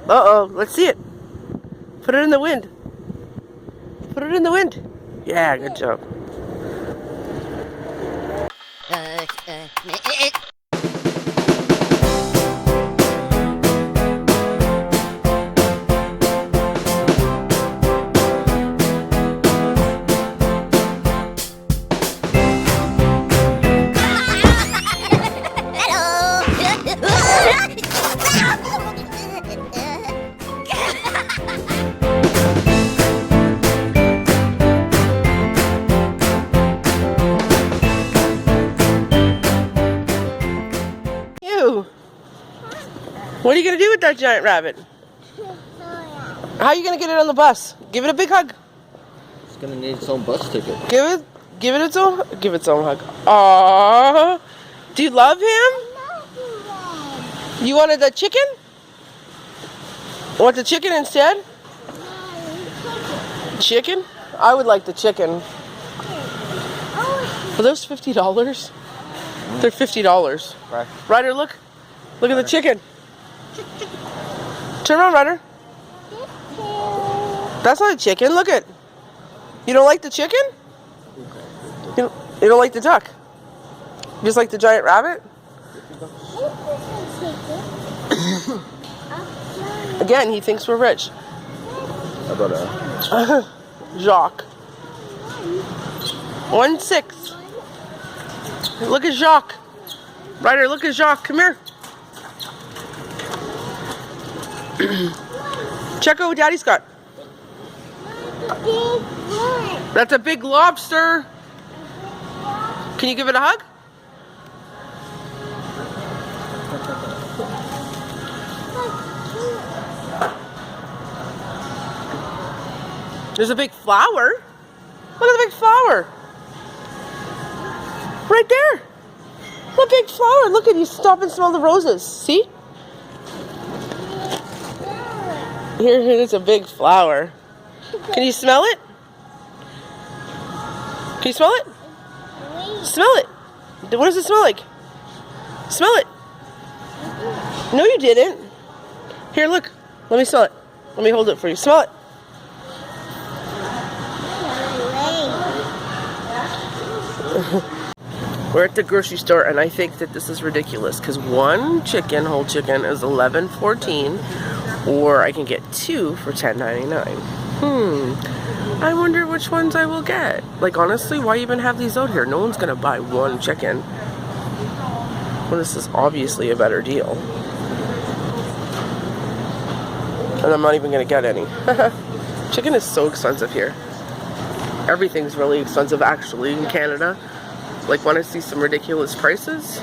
Uh-oh, let's see it. Put it in the wind. Put it in the wind. Yeah, good job. What are you going to do with that giant rabbit? How are you going to get it on the bus? Give it a big hug. It's going to need its own bus ticket. Give it its own hug. Aww. Do you love him? You wanted the chicken? Want the chicken instead? Chicken? I would like the chicken. Are those $50? They're $50. Right. Ryder, look. Look at the chicken. Turn around, Ryder. That's not a chicken. Look at. You don't like the chicken? You don't like the duck? You just like the giant rabbit? Again, he thinks we're rich. How about Jacques. 1-6. Look at Jacques. Ryder, look at Jacques. Come here. Check out what Daddy's got. That's a big lobster. Can you give it a hug? There's a big flower. Look at the big flower. Right there. What big flower. Look at you. Stop and smell the roses. See? Here's a big flower. Can you smell it? Can you smell it? Smell it. What does it smell like? Smell it. No, you didn't. Here, look. Let me smell it. Let me hold it for you. Smell it. We're at the grocery store, and I think that this is ridiculous because one chicken, whole chicken, is $11.14, or I can get two for $10.99. I wonder which ones I will get. Like, honestly, why even have these out here? No one's gonna buy one chicken. Well, this is obviously a better deal. And I'm not even gonna get any. Chicken is so expensive here. Everything's really expensive, actually, in Canada. Like, want to see some ridiculous prices?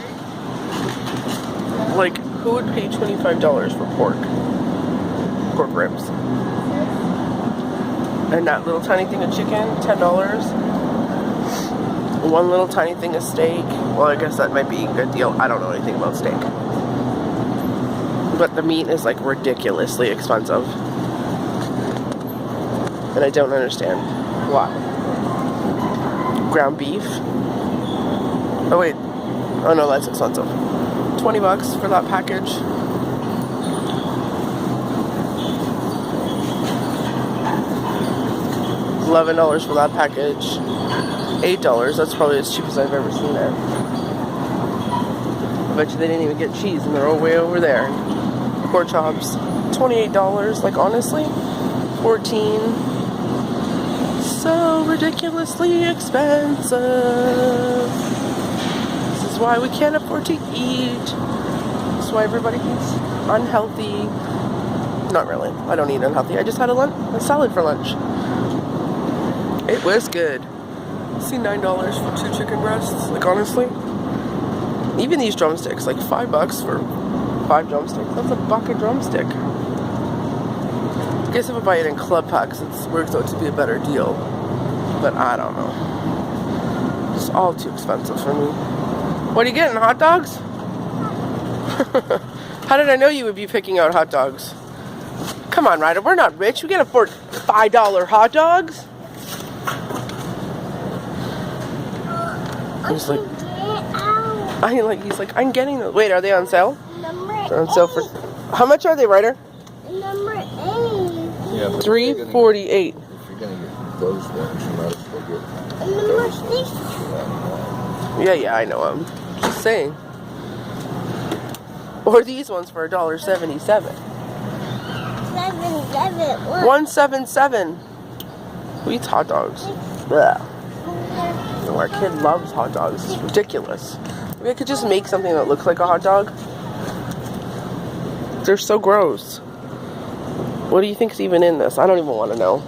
Like, who would pay $25 for pork? Pork ribs. And that little tiny thing of chicken, $10. One little tiny thing of steak. Well, I guess that might be a good deal. I don't know anything about steak. But the meat is, like, ridiculously expensive. And I don't understand why. Ground beef. Oh wait, oh no, that's expensive. $20 for that package. $11 for that package. $8, that's probably as cheap as I've ever seen it. I bet you they didn't even get cheese and they're all way over there. Pork chops, $28, like honestly, $14. So ridiculously expensive. This is why we can't afford to eat. This is why everybody eats unhealthy. Not really. I don't eat unhealthy. I just had a salad for lunch. It was good. See, $9 for 2 chicken breasts. Like, honestly, even these drumsticks, like $5 for 5 drumsticks. That's $1 a drumstick. I guess if I buy it in club packs, it works out to be a better deal. But I don't know. It's all too expensive for me. What are you getting, hot dogs? How did I know you would be picking out hot dogs? Come on, Ryder, we're not rich. We can't afford $5 hot dogs. He's like, I'm getting those. Wait, are they on sale? They're on sale for... How much are they, Ryder? Number 8. Yeah, but $3.48. if you're gonna get those ones, you might as well get Number those 6. ones for $2.99. Yeah, I know. I'm just saying. Or these ones for $1.77. 7. What? 177. Who eats hot dogs? Blech. No, our kid loves hot dogs. It's ridiculous. Maybe I could just make something that looks like a hot dog. They're so gross. What do you think's even in this? I don't even want to know.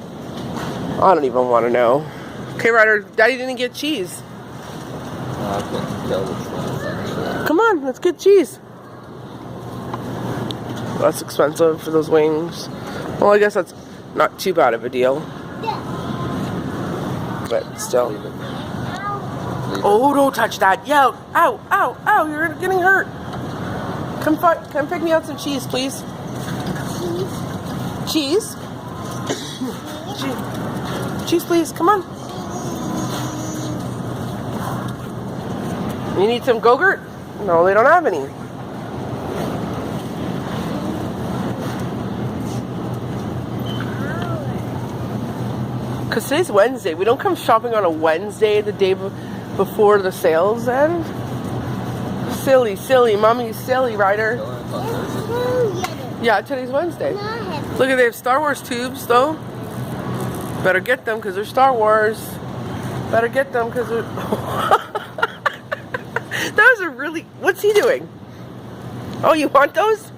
I don't even want to know. Okay, Ryder, Daddy didn't get cheese. No, I couldn't tell which one. Come on, let's get cheese. That's expensive for those wings. Well, I guess that's not too bad of a deal. But still. Leave it. Oh, don't touch that. Yo, ow, ow, ow, you're getting hurt. Come pick me out some cheese, please. Cheese? Cheese, please, come on. You need some Go-Gurt? No, they don't have any. Because today's Wednesday. We don't come shopping on a Wednesday, the day before the sales end. Silly. Mommy's silly, Ryder. Yeah, today's Wednesday. Look at, they have Star Wars tubes, though. Better get them, because they're Star Wars. Better get them, because they're... That was a really... What's he doing? Oh, you want those?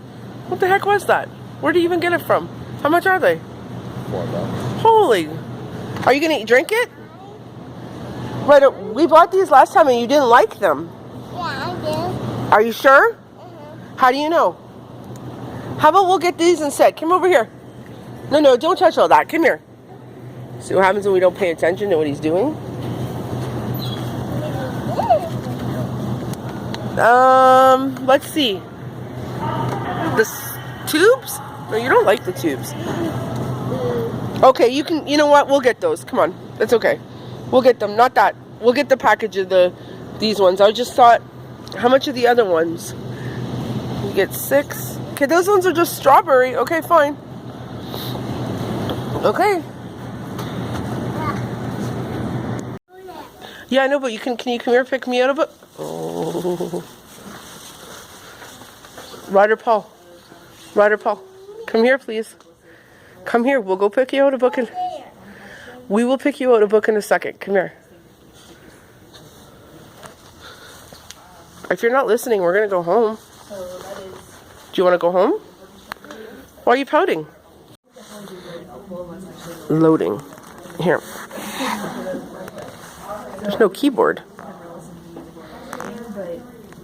What the heck was that? Where do you even get it from? How much are they? $4. Holy... Are you going to drink it? Right, we bought these last time and you didn't like them. Yeah, I did. Are you sure? How do you know? How about we'll get these instead? Come over here. No, don't touch all that. Come here. See what happens when we don't pay attention to what he's doing? Let's see. The tubes? No, you don't like the tubes. Okay, you know what? We'll get those. Come on. That's okay. We'll get them. Not that. We'll get the package of these ones. I just thought, how much are the other ones? You get 6. Okay, those ones are just strawberry. Okay, fine. Okay. Yeah, I know, but can you come here, pick me out of it? Oh. Ryder Paul. Come here, please. Come here. We'll go pick you out a book. We will pick you out a book in a second. Come here. If you're not listening, we're going to go home. Do you want to go home? Why are you pouting? Loading. Here. There's no keyboard.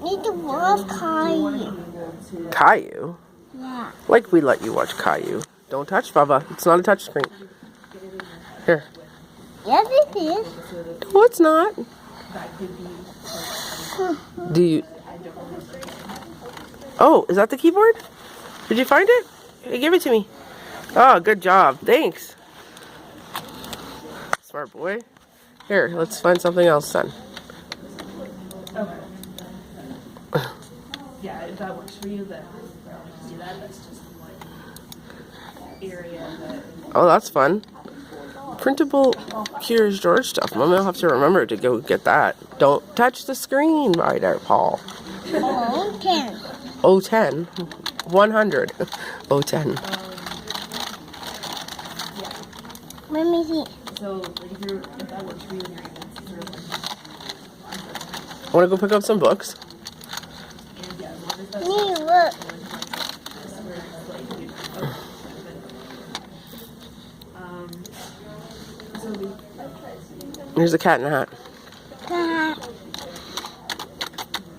Need to watch Caillou. Caillou? Yeah. Like we let you watch Caillou. Don't touch, Bubba. It's not a touch screen. Here. Yes, it is. Oh, it's not. Do you... Oh, is that the keyboard? Did you find it? Hey, give it to me. Oh, good job. Thanks. Smart boy. Here, let's find something else then. Okay. Yeah, if that works for you, then do that. That's just one area that... Oh, that's fun. Printable Curious George stuff. Mommy will have to remember to go get that. Don't touch the screen, Ryder, Paul. Oh, 10. Oh, 10. 100. Oh, 10. Let me see. So, like, if that works for you, then you're able to sort of... Want to go pick up some books? And yeah, as long as that's... Me, look. Here's a cat in a hat. Cat.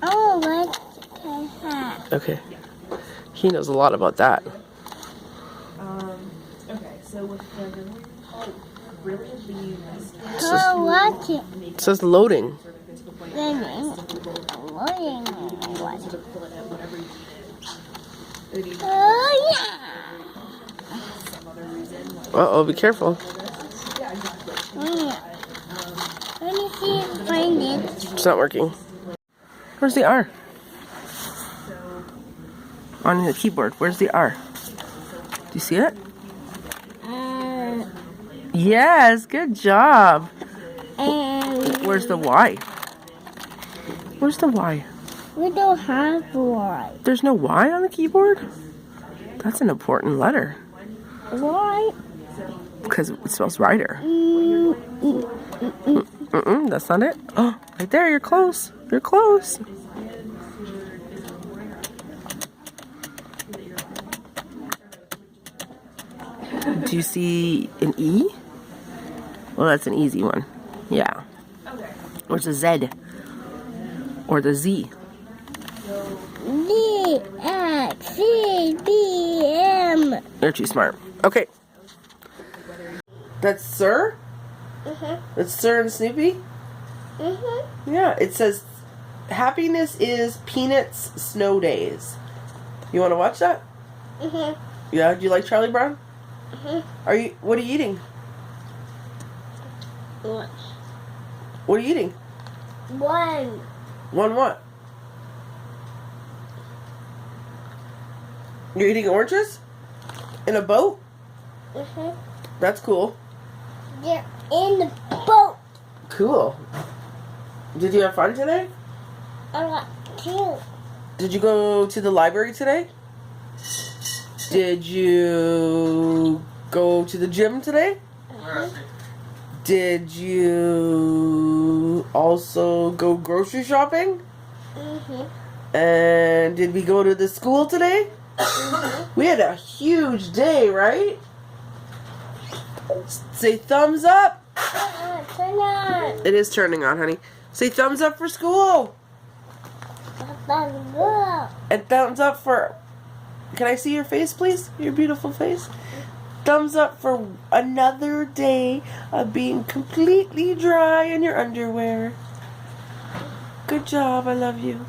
Oh, what's the hat? Okay. He knows a lot about that. Okay, so with the really the... Oh, watch it. It says loading. Oh, yeah. Uh-oh, be careful. Yeah. Let me see if I find it. It's not working. Where's the R? On the keyboard, where's the R? you see it? Yes, good job. Where's the Y? Where's the Y? We don't have Y. There's no Y on the keyboard? That's an important letter. Why? Because it spells Ryder. That's not it. Oh, right there, you're close. You're close. Do you see an E? Well, that's an easy one. Yeah. Where's the Z? Or the Z? D, X, C, D, M. You're too smart. Okay. That's Sir? That's Sir and Snoopy? Yeah, it says happiness is Peanuts snow days. You want to watch that? Yeah, do you like Charlie Brown? What are you eating? What? What are you eating? One. One what? You're eating oranges? In a boat? That's cool. They're in the boat. Cool. Did you have fun today? I got two. Did you go to the library today? Did you go to the gym today? Did you also go grocery shopping? And did we go to the school today? We had a huge day, right? Say thumbs up. Turn on. It is turning on, honey. Say thumbs up for school. That's good. And thumbs up for... Can I see your face, please? Your beautiful face. Thumbs up for another day of being completely dry in your underwear. Good job. I love you.